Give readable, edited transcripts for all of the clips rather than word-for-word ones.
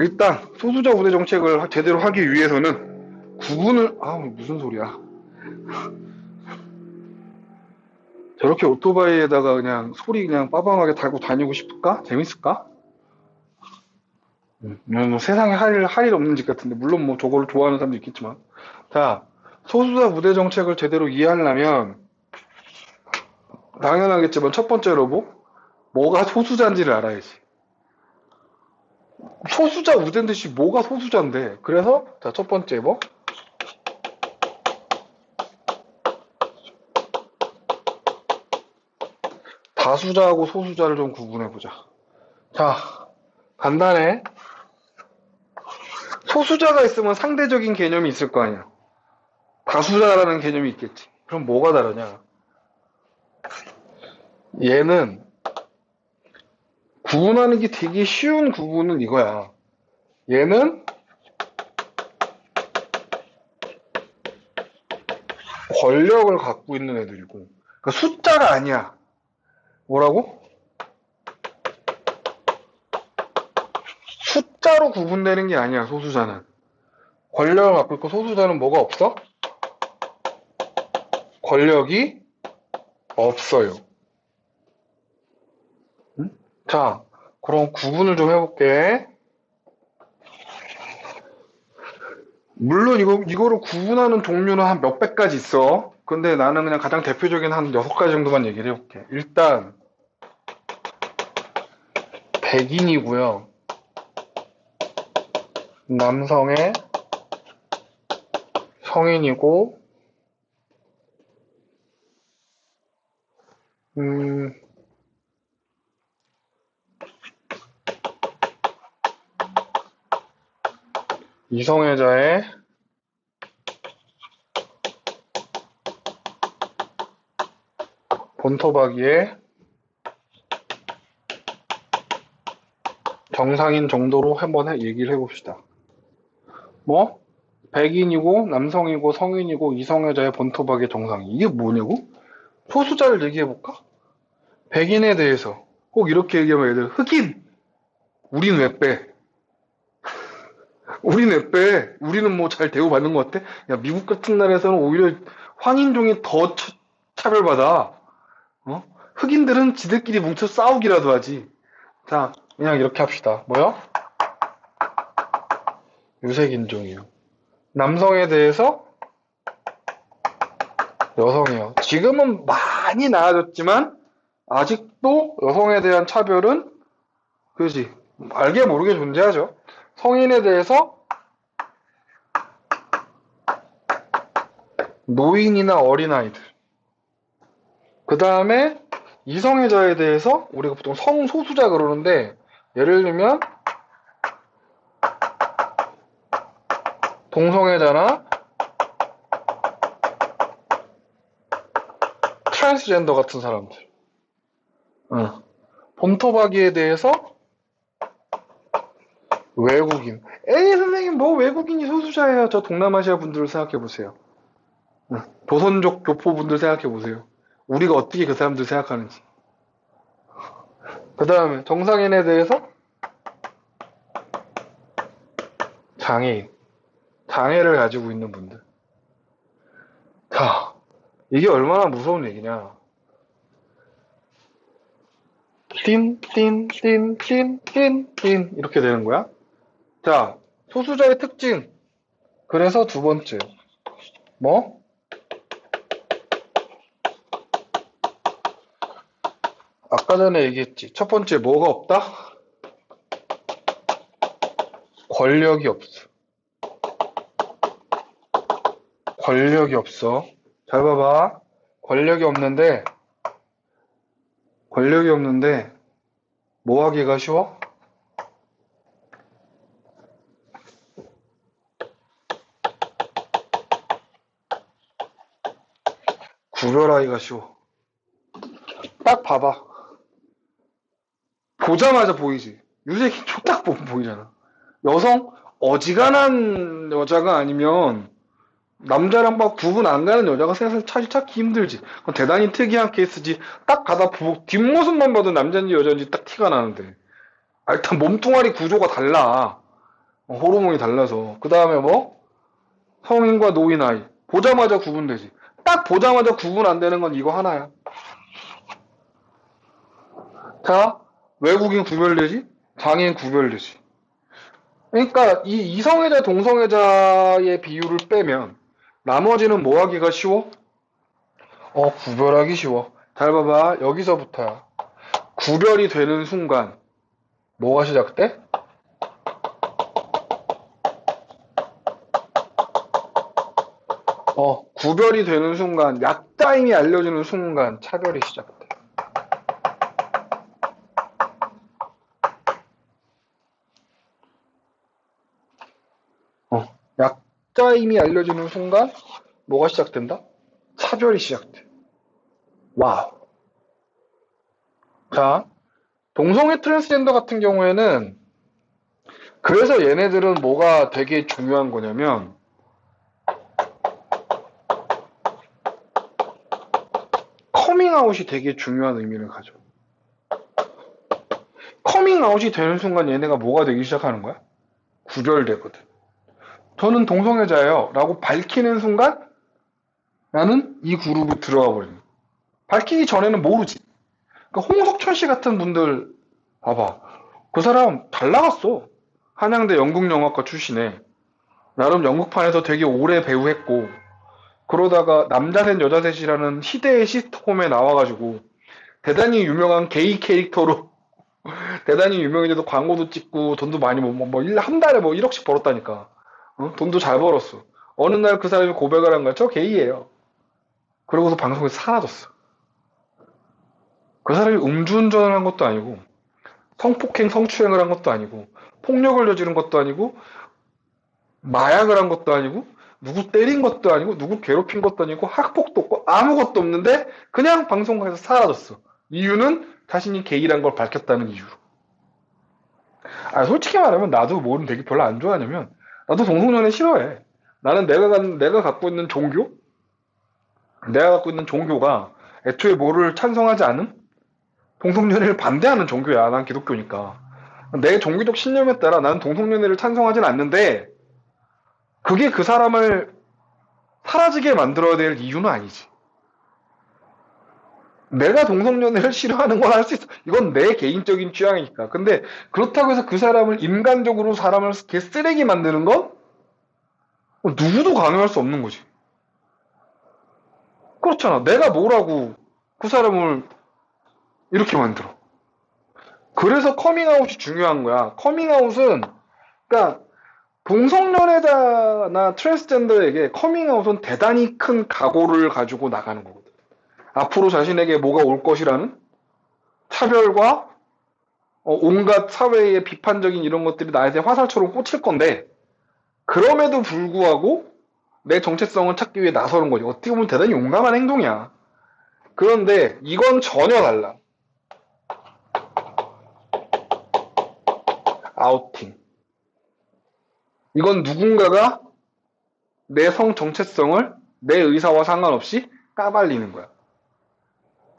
일단 소수자 우대 정책을 제대로 하기 위해서는 구분을 무슨 소리야. 저렇게 오토바이에다가 그냥 소리 그냥 빠방하게 달고 다니고 싶을까? 재밌을까? 뭐 세상에 할 일 없는 짓 같은데, 물론 뭐 저거를 좋아하는 사람도 있겠지만. 자, 소수자 우대 정책을 제대로 이해하려면 당연하겠지만 첫 번째로 뭐가 소수자인지를 알아야지. 소수자 우대인 듯이 뭐가 소수자인데. 그래서 자, 첫 번째 다수자하고 소수자를 좀 구분해보자. 자, 간단해. 소수자가 있으면 상대적인 개념이 있을 거 아니야. 다수자라는 개념이 있겠지. 그럼 뭐가 다르냐? 얘는 구분하는 게 되게 쉬운 구분은 이거야. 얘는 권력을 갖고 있는 애들이고, 그러니까 숫자가 아니야. 뭐라고? 숫자로 구분되는 게 아니야, 소수자는. 권력을 갖고 있고, 소수자는 뭐가 없어? 권력이 없어요. 응? 자, 그럼 구분을 좀 해볼게. 물론 이거를 구분하는 종류는 한 몇백 가지 있어. 근데 나는 그냥 가장 대표적인 한 6가지 정도만 얘기를 해볼게. 일단 백인이고요. 남성의 성인이고, 이성애자의 본토박이의 정상인 정도로 한번 얘기를 해봅시다. 백인이고 남성이고 성인이고 이성애자의 본토박이의 정상인. 이게 뭐냐고? 소수자를 얘기해볼까? 백인에 대해서 꼭 이렇게 얘기하면 애들 흑인! 우린 왜 빼? 우린 왜 빼? 우리는 뭐 잘 대우받는 것 같아? 야, 미국 같은 나라에서는 오히려 황인종이 더 차별받아. 흑인들은 지들끼리 뭉쳐 싸우기라도 하지. 자, 그냥 이렇게 합시다. 유색인종이요. 남성에 대해서 여성이요. 지금은 많이 나아졌지만 아직도 여성에 대한 차별은 그지 알게 모르게 존재하죠. 성인에 대해서 노인이나 어린아이들. 그 다음에 이성애자에 대해서 우리가 보통 성소수자 그러는데, 예를 들면 동성애자나 트랜스젠더 같은 사람들. 본토박이에 대해서 외국인. 에이 선생님, 뭐 외국인이 소수자예요. 저 동남아시아 분들을 생각해보세요. 조선족 교포분들 생각해보세요. 우리가 어떻게 그 사람들 생각하는지. 그 다음에 정상인에 대해서 장애인. 장애를 가지고 있는 분들. 자, 이게 얼마나 무서운 얘기냐. 띵띵띵띵띵띵 이렇게 되는 거야. 자, 소수자의 특징. 그래서 두 번째. 아까 전에 얘기했지. 첫 번째 뭐가 없다? 권력이 없어. 권력이 없어. 잘 봐봐. 권력이 없는데 뭐 하기가 쉬워? 구별하기가 쉬워. 딱 봐봐. 보자마자 보이지. 유색인종 딱 보면 보이잖아. 여성 어지간한 여자가 아니면 남자랑 막 구분 안 가는 여자가 세상에서 찾기 힘들지. 그건 대단히 특이한 케이스지. 딱 가다 뒷모습만 봐도 남자인지 여자인지 딱 티가 나는데. 일단 몸뚱아리 구조가 달라. 호르몬이 달라서. 그 다음에 뭐? 성인과 노인 아이. 보자마자 구분되지. 딱 보자마자 구분 안 되는 건 이거 하나야. 자, 외국인 구별되지? 장애인 구별되지. 그러니까 이 이성애자, 동성애자의 비율을 빼면 나머지는 뭐 하기가 쉬워? 구별하기 쉬워. 잘 봐봐. 여기서부터야. 구별이 되는 순간 뭐가 시작돼? 구별이 되는 순간, 약자임이 알려지는 순간 차별이 시작돼. 약자임이 알려지는 순간 뭐가 시작된다? 차별이 시작돼. 와우. 자, 동성애 트랜스젠더 같은 경우에는 그래서 얘네들은 뭐가 되게 중요한 거냐면 커밍아웃이 되게 중요한 의미를 가져. 커밍아웃이 되는 순간 얘네가 뭐가 되기 시작하는 거야? 구별되거든. 저는 동성애자예요 라고 밝히는 순간 나는 이 그룹에 들어가 버리는 거야. 밝히기 전에는 모르지. 그러니까 홍석천 씨 같은 분들 봐봐. 그 사람 잘 나갔어. 한양대 연극영화과 출신에 나름 연극판에서 되게 오래 배우했고 그러다가 남자셋 여자셋이라는 희대의 시트콤에 나와가지고 대단히 유명한 게이 캐릭터로 대단히 유명해져서 광고도 찍고 돈도 많이 한 달에 뭐 1억씩 벌었다니까. 돈도 잘 벌었어. 어느 날 그 사람이 고백을 한 거야. 저 게이예요. 그러고서 방송에서 사라졌어. 그 사람이 음주운전을 한 것도 아니고 성폭행, 성추행을 한 것도 아니고 폭력을 저지른 것도 아니고 마약을 한 것도 아니고 누구 때린 것도 아니고 누구 괴롭힌 것도 아니고 학폭도 없고 아무것도 없는데 그냥 방송국에서 사라졌어. 이유는 자신이 게이란 걸 밝혔다는 이유로. 솔직히 말하면 나도 뭐는 되게 별로 안 좋아하냐면 나도 동성연애 싫어해. 나는 내가 갖고 있는 내가 갖고 있는 종교가 애초에 뭐를 찬성하지 않음? 동성연애를 반대하는 종교야. 난 기독교니까. 내 종교적 신념에 따라 나는 동성연애를 찬성하진 않는데 그게 그 사람을 사라지게 만들어야 될 이유는 아니지. 내가 동성연애를 싫어하는 건 할 수 있어. 이건 내 개인적인 취향이니까. 근데 그렇다고 해서 그 사람을 인간적으로 사람을 개쓰레기 만드는 건 누구도 강요할 수 없는 거지. 그렇잖아. 내가 뭐라고 그 사람을 이렇게 만들어. 그래서 커밍아웃이 중요한 거야. 커밍아웃은 그러니까 동성연애자나 트랜스젠더에게 커밍아웃은 대단히 큰 각오를 가지고 나가는 거거든. 앞으로 자신에게 뭐가 올 것이라는 차별과 온갖 사회의 비판적인 이런 것들이 나한테 화살처럼 꽂힐 건데 그럼에도 불구하고 내 정체성을 찾기 위해 나서는 거지. 어떻게 보면 대단히 용감한 행동이야. 그런데 이건 전혀 달라. 아우팅. 이건 누군가가 내 성 정체성을 내 의사와 상관없이 까발리는 거야.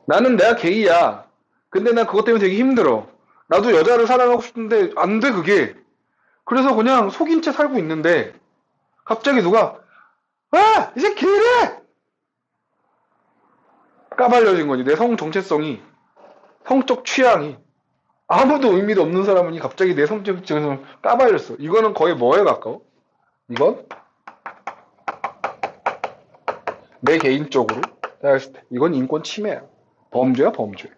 나는 내가 게이야. 근데 난 그것 때문에 되게 힘들어. 나도 여자를 사랑하고 싶은데 안 돼 그게. 그래서 그냥 속인 채 살고 있는데 갑자기 누가 이제 게이래! 까발려진 거지. 내 성 정체성이 성적 취향이 아무도 의미도 없는 사람이 갑자기 내 성적 취향을 까발렸어. 이거는 거의 뭐에 가까워? 이건 내 개인적으로 생각했을 때 이건 인권 침해야. 범죄야 범죄.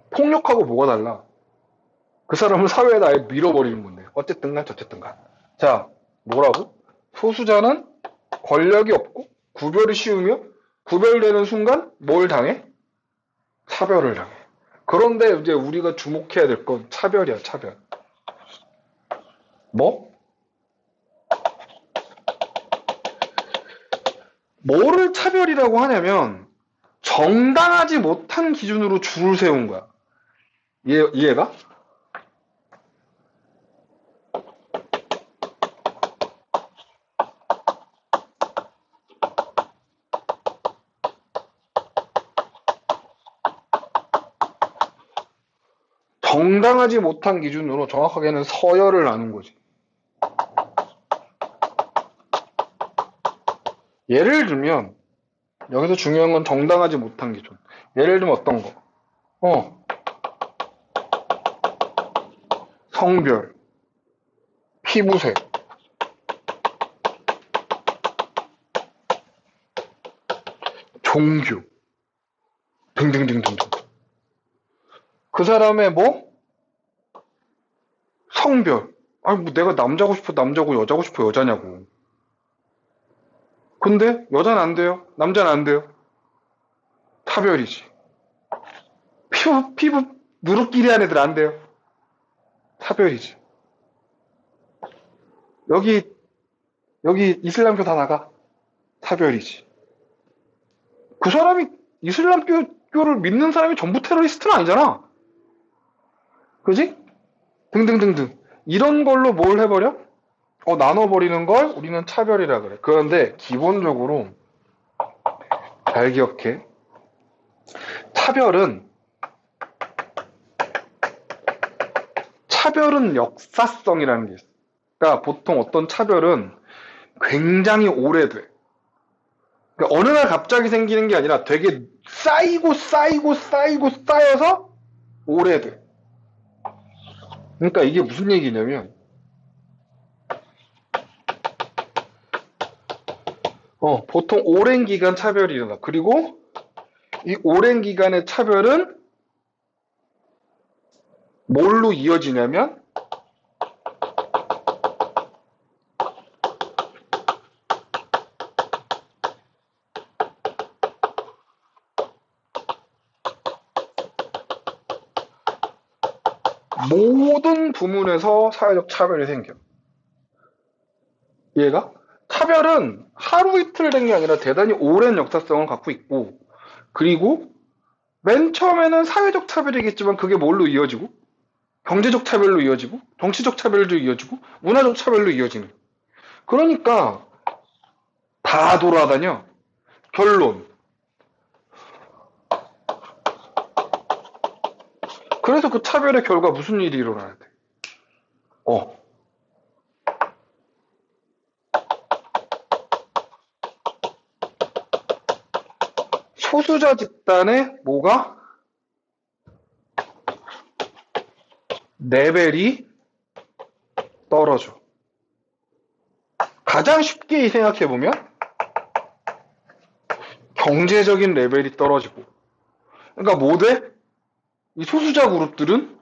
폭력하고 뭐가 달라? 그 사람을 사회에다 아예 밀어버리는 건데. 어쨌든 간 저쨌든 간. 자, 뭐라고? 소수자는 권력이 없고 구별이 쉬우며 구별되는 순간 뭘 당해? 차별을 당해. 그런데 이제 우리가 주목해야 될 건 차별이야, 차별. 뭐? 뭐를 차별이라고 하냐면 정당하지 못한 기준으로 줄을 세운 거야. 이해가? 정당하지 못한 기준으로 정확하게는 서열을 나눈 거지. 예를 들면 여기서 중요한 건 정당하지 못한 기준. 예를 들면 어떤 거? 성별, 피부색, 종교 등등등등등. 그 사람의 뭐? 성별. 아니 뭐 내가 남자고 싶어 남자고 여자고 싶어 여자냐고. 근데 여자는 안 돼요. 남자는 안 돼요. 차별이지. 피부 누룩끼리 한 애들 안 돼요. 차별이지. 여기 이슬람교 다 나가. 차별이지. 그 사람이 이슬람교를 믿는 사람이 전부 테러리스트는 아니잖아. 그지? 등등등등. 이런 걸로 뭘 해버려? 나눠버리는 걸 우리는 차별이라 그래. 그런데 기본적으로 잘 기억해. 차별은 역사성이라는 게 있어. 그러니까 보통 어떤 차별은 굉장히 오래돼. 그러니까 어느 날 갑자기 생기는 게 아니라 되게 쌓여서 오래돼. 그러니까 이게 무슨 얘기냐면 보통 오랜 기간 차별이 일어나. 그리고 이 오랜 기간의 차별은 뭘로 이어지냐면 모든 부문에서 사회적 차별이 생겨. 얘가? 차별은 하루 이틀 된 게 아니라 대단히 오랜 역사성을 갖고 있고, 그리고 맨 처음에는 사회적 차별이겠지만 그게 뭘로 이어지고, 경제적 차별로 이어지고, 정치적 차별로 이어지고, 문화적 차별로 이어지는. 그러니까 다 돌아다녀. 결론. 그래서 그 차별의 결과 무슨 일이 일어나야 돼? 소수자 집단의 뭐가? 레벨이 떨어져. 가장 쉽게 생각해보면 경제적인 레벨이 떨어지고, 그러니까 뭐 돼? 이 소수자 그룹들은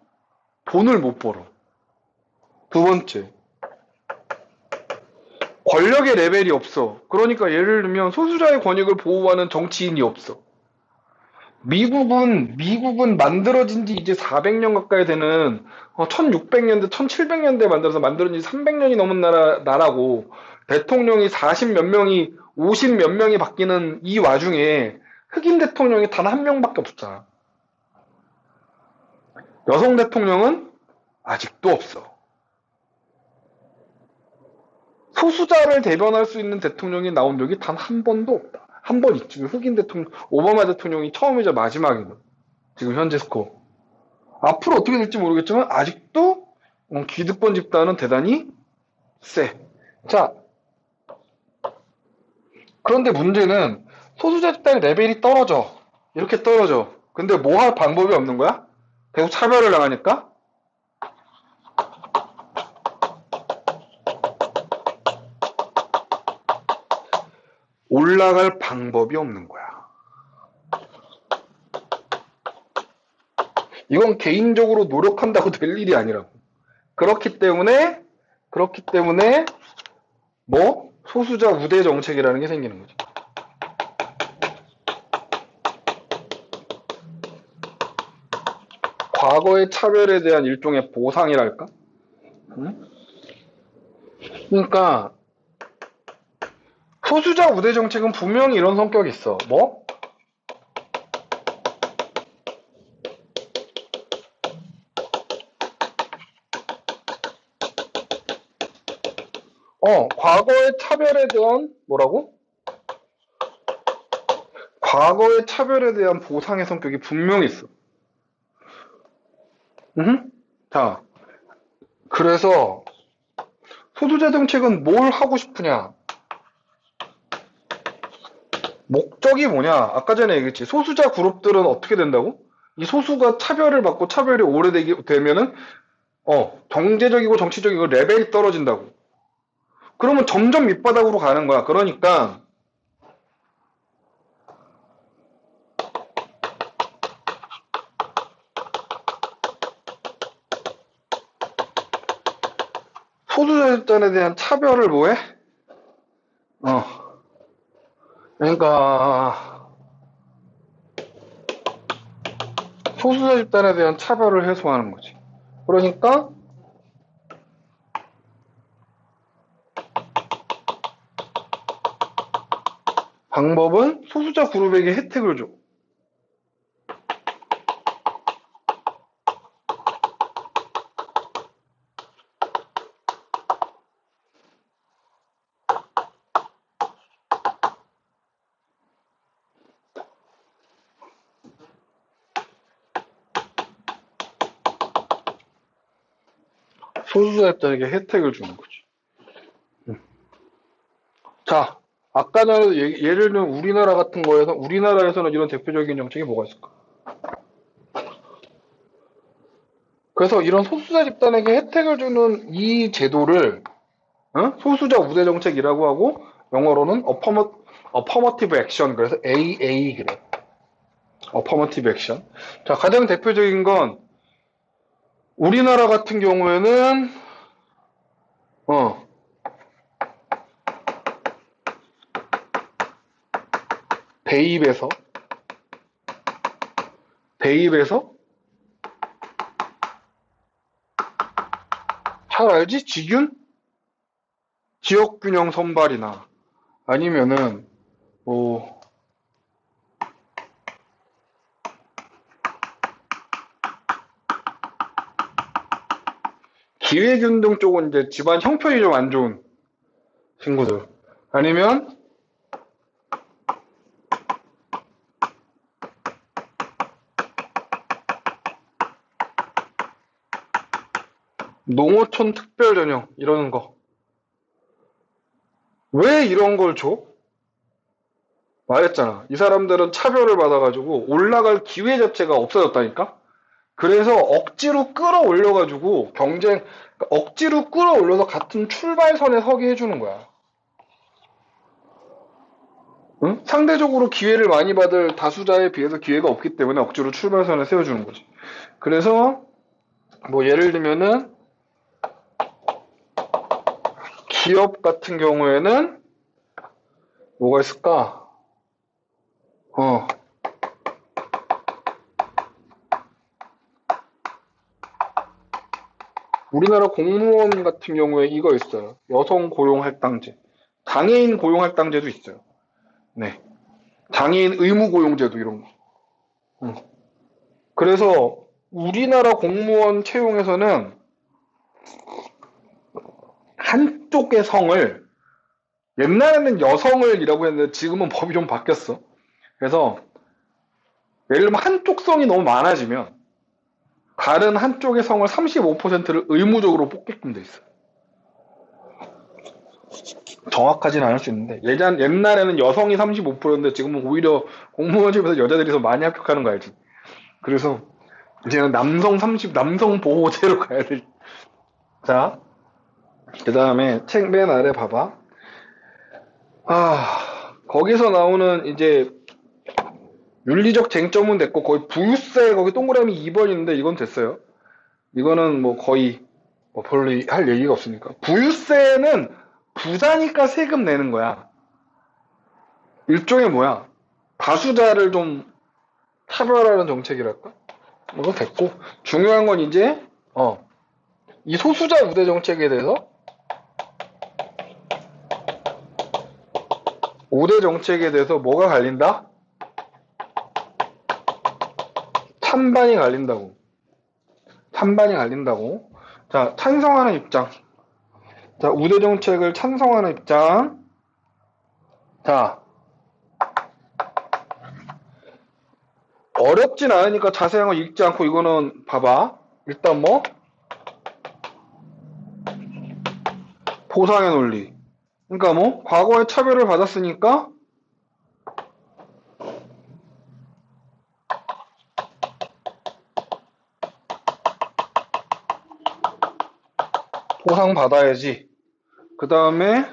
돈을 못 벌어. 두 번째, 권력의 레벨이 없어. 그러니까 예를 들면 소수자의 권익을 보호하는 정치인이 없어. 미국은 만들어진 지 이제 400년 가까이 되는 1600년대, 1700년대 만들어진 지 300년이 넘은 나라고 대통령이 40 몇 명이 50 몇 명이 바뀌는 이 와중에 흑인 대통령이 단 한 명밖에 없잖아. 여성 대통령은 아직도 없어. 소수자를 대변할 수 있는 대통령이 나온 적이 단 한 번도 없다. 한 번 있지. 흑인 대통령, 오바마 대통령이 처음이자 마지막이거든. 지금 현재 스코어. 앞으로 어떻게 될지 모르겠지만 아직도 기득권 집단은 대단히 세. 자, 그런데 문제는 소수자 집단의 레벨이 떨어져. 이렇게 떨어져. 근데 뭐 할 방법이 없는 거야? 계속 차별을 당하니까 올라갈 방법이 없는 거야. 이건 개인적으로 노력한다고 될 일이 아니라고. 그렇기 때문에 뭐 소수자 우대 정책이라는 게 생기는 거죠. 과거의 차별에 대한 일종의 보상이랄까? 응? 그러니까 소수자 우대 정책은 분명히 이런 성격이 있어. 뭐? 과거의 차별에 대한 뭐라고? 과거의 차별에 대한 보상의 성격이 분명히 있어. 자, 그래서 소수자 정책은 뭘 하고 싶으냐? 목적이 뭐냐? 아까 전에 얘기했지. 소수자 그룹들은 어떻게 된다고? 이 소수가 차별을 받고 차별이 오래되면은 경제적이고 정치적이고 레벨이 떨어진다고. 그러면 점점 밑바닥으로 가는 거야. 그러니까 소수자 집단에 대한 차별을 뭐해? 그러니까 소수자 집단에 대한 차별을 해소하는 거지. 그러니까 방법은 소수자 그룹에게 혜택을 줘. 소수자 집단에게 혜택을 주는 거지. 자, 아까 전에 예를 들면 우리나라 같은 거에서 우리나라에서는 이런 대표적인 정책이 뭐가 있을까? 그래서 이런 소수자 집단에게 혜택을 주는 이 제도를 소수자 우대 정책이라고 하고 영어로는 affirmative action 그래서 AA 그래. affirmative action. 자, 가장 대표적인 건 우리나라 같은 경우에는 대입에서 잘 알지? 지균? 지역균형 선발이나 아니면은 뭐 기회균등 쪽은 이제 집안 형편이 좀 안 좋은 친구들 아니면 농어촌 특별 전형 이러는 거. 왜 이런 걸 줘? 말했잖아. 이 사람들은 차별을 받아가지고 올라갈 기회 자체가 없어졌다니까? 그래서 억지로 끌어올려가지고 억지로 끌어올려서 같은 출발선에 서게 해주는 거야. 응? 상대적으로 기회를 많이 받을 다수자에 비해서 기회가 없기 때문에 억지로 출발선에 세워주는 거지. 그래서 뭐 예를 들면은 기업 같은 경우에는 뭐가 있을까? 우리나라 공무원 같은 경우에 이거 있어요. 여성 고용 할당제. 장애인 고용 할당제도 있어요. 네. 장애인 의무 고용제도 이런 거. 그래서 우리나라 공무원 채용에서는 한쪽의 성을 옛날에는 여성을이라고 했는데 지금은 법이 좀 바뀌었어. 그래서 예를 들면 한쪽 성이 너무 많아지면 다른 한쪽의 성을 35%를 의무적으로 뽑게끔 돼 있어. 정확하진 않을 수 있는데 옛날에는 여성이 35%인데 지금은 오히려 공무원 시험에서 여자들이 더 많이 합격하는 거 알지? 그래서 이제는 남성 보호제로 가야 돼. 자, 그 다음에 책 맨 아래 봐봐. 거기서 나오는 이제 윤리적 쟁점은 됐고 거의 부유세 거기 동그라미 2번인데 이건 됐어요. 이거는 뭐 거의 뭐 별로 할 얘기가 없으니까. 부유세는 부자니까 세금 내는 거야. 일종의 뭐야? 다수자를 좀 차별하는 정책이랄까? 이거 됐고 중요한 건 이제 이 소수자 우대 정책에 대해서 5대 정책에 대해서 뭐가 갈린다? 찬반이 갈린다고. 찬반이 갈린다고. 자, 찬성하는 입장. 자, 우대 정책을 찬성하는 입장. 자, 어렵진 않으니까 자세한 거 읽지 않고 이거는 봐봐. 일단 뭐? 보상의 논리. 그러니까 뭐? 과거에 차별을 받았으니까 보상받아야지. 그 다음에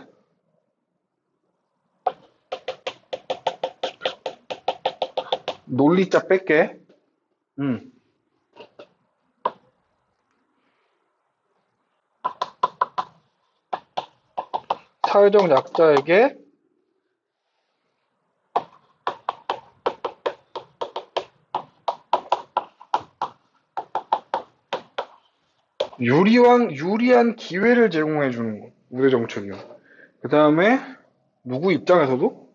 논리자 뺄게. 사회적 약자에게 유리한 기회를 제공해 주는 거. 우대 정책이요. 그 다음에 누구 입장에서도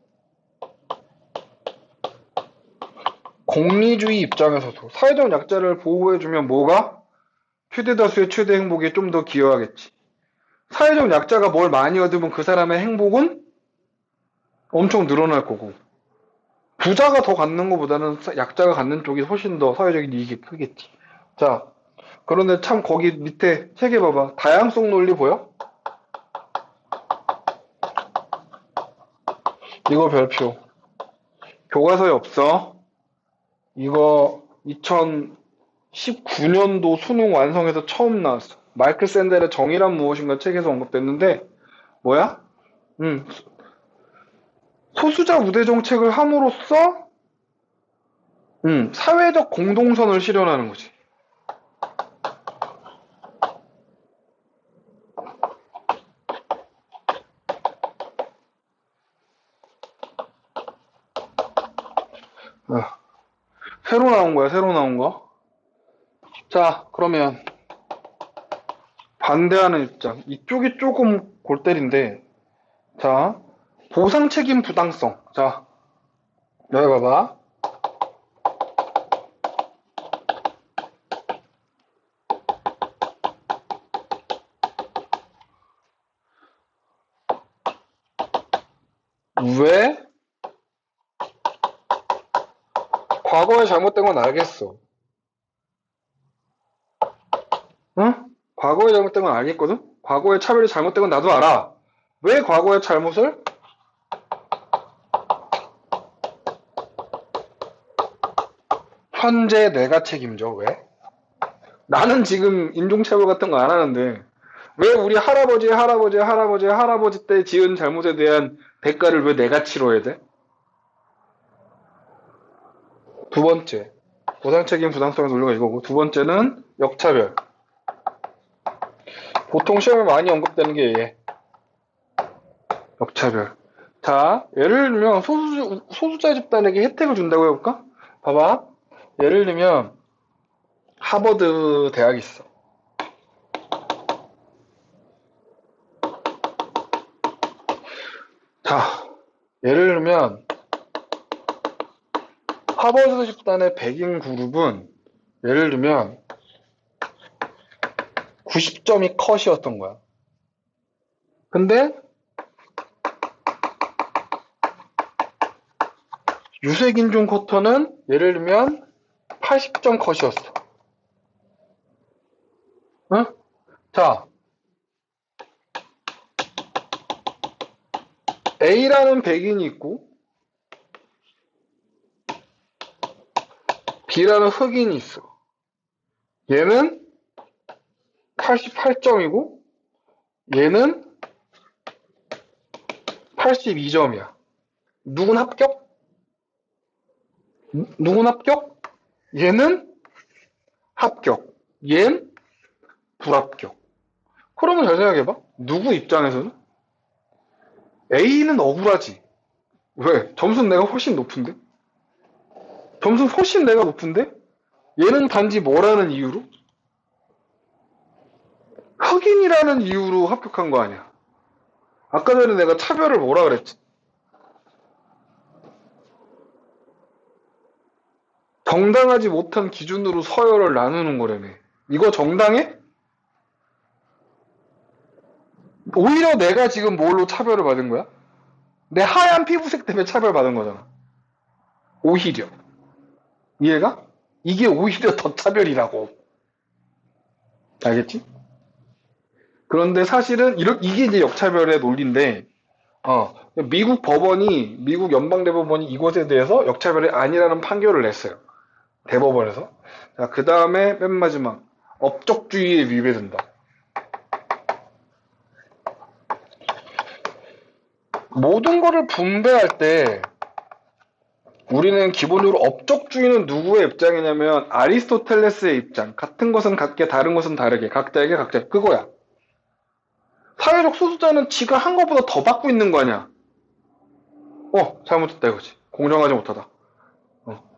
공리주의 입장에서도 사회적 약자를 보호해주면 뭐가? 최대 다수의 최대 행복에 좀 더 기여하겠지. 사회적 약자가 뭘 많이 얻으면 그 사람의 행복은 엄청 늘어날 거고, 부자가 더 갖는 것보다는 약자가 갖는 쪽이 훨씬 더 사회적인 이익이 크겠지. 자, 그런데 참 거기 밑에 책 봐봐. 다양성 논리 보여? 이거 별표. 교과서에 없어. 이거 2019년도 수능 완성에서 처음 나왔어. 마이클 샌델의 정의란 무엇인가 책에서 언급됐는데, 뭐야? 소수자 우대 정책을 함으로써, 사회적 공동선을 실현하는 거지. 새로 나온 거야, 새로 나온 거. 자, 그러면 반대하는 입장. 이쪽이 조금 골 때린데, 자, 보상 책임 부당성. 자, 여기 봐봐. 왜? 과거에 잘못된 건 알겠어. 응? 과거에 잘못된 건 알겠거든? 과거에 차별이 잘못된 건 나도 알아. 왜 과거의 잘못을 현재 내가 책임져? 왜? 나는 지금 인종차별 같은 거 안 하는데 왜 우리 할아버지 때 지은 잘못에 대한 대가를 왜 내가 치러야 돼? 두 번째, 보상 책임 부당성의 논리가 이거고, 두 번째는 역차별. 보통 시험에 많이 언급되는 게 얘. 역차별. 자, 예를 들면 소수자 집단에게 혜택을 준다고 해볼까? 봐봐. 예를 들면 하버드 대학이 있어. 자, 예를 들면 하버드 집단의 백인 그룹은 예를 들면 90점이 컷이었던 거야. 근데 유색인종 쿼터는 예를 들면 80점 컷이었어. 응? 자, A라는 백인이 있고 B라는 흑인이 있어. 얘는 88점이고 얘는 82점이야. 누군 합격? 누군 합격? 얘는 합격. 얜 불합격. 그러면 잘 생각해봐. 누구 입장에서는? A는 억울하지. 왜? 점수는 내가 훨씬 높은데? 점수는 훨씬 내가 높은데? 얘는 단지 뭐라는 이유로? 흑인이라는 이유로 합격한 거 아니야. 아까 전에 내가 차별을 뭐라 그랬지? 정당하지 못한 기준으로 서열을 나누는 거라며. 이거 정당해? 오히려 내가 지금 뭘로 차별을 받은 거야? 내 하얀 피부색 때문에 차별받은 거잖아. 오히려. 이해가? 이게 오히려 더 차별이라고. 알겠지? 그런데 사실은 이게 이제 역차별의 논리인데, 미국 법원이, 미국 연방대법원이 이것에 대해서 역차별이 아니라는 판결을 냈어요. 대법원에서. 자, 그 다음에 맨 마지막. 업적주의에 위배된다. 모든 거를 분배할 때 우리는 기본적으로 업적주의는 누구의 입장이냐면 아리스토텔레스의 입장. 같은 것은 같게 다른 것은 다르게 각자에게 각자 그거야. 사회적 소수자는 지가 한 것보다 더 받고 있는 거 아니야. 잘못했다 이거지. 공정하지 못하다.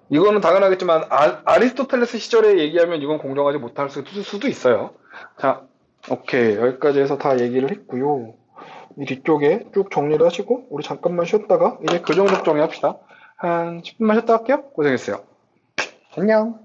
이거는 당연하겠지만 아리스토텔레스 시절에 얘기하면 이건 공정하지 못할 수도 있어요. 자, 오케이. 여기까지 해서 다 얘기를 했고요. 이 뒤쪽에 쭉 정리를 하시고 우리 잠깐만 쉬었다가 이제 교정 적정해 합시다. 한 10분만 쉬었다 할게요. 고생했어요. 안녕.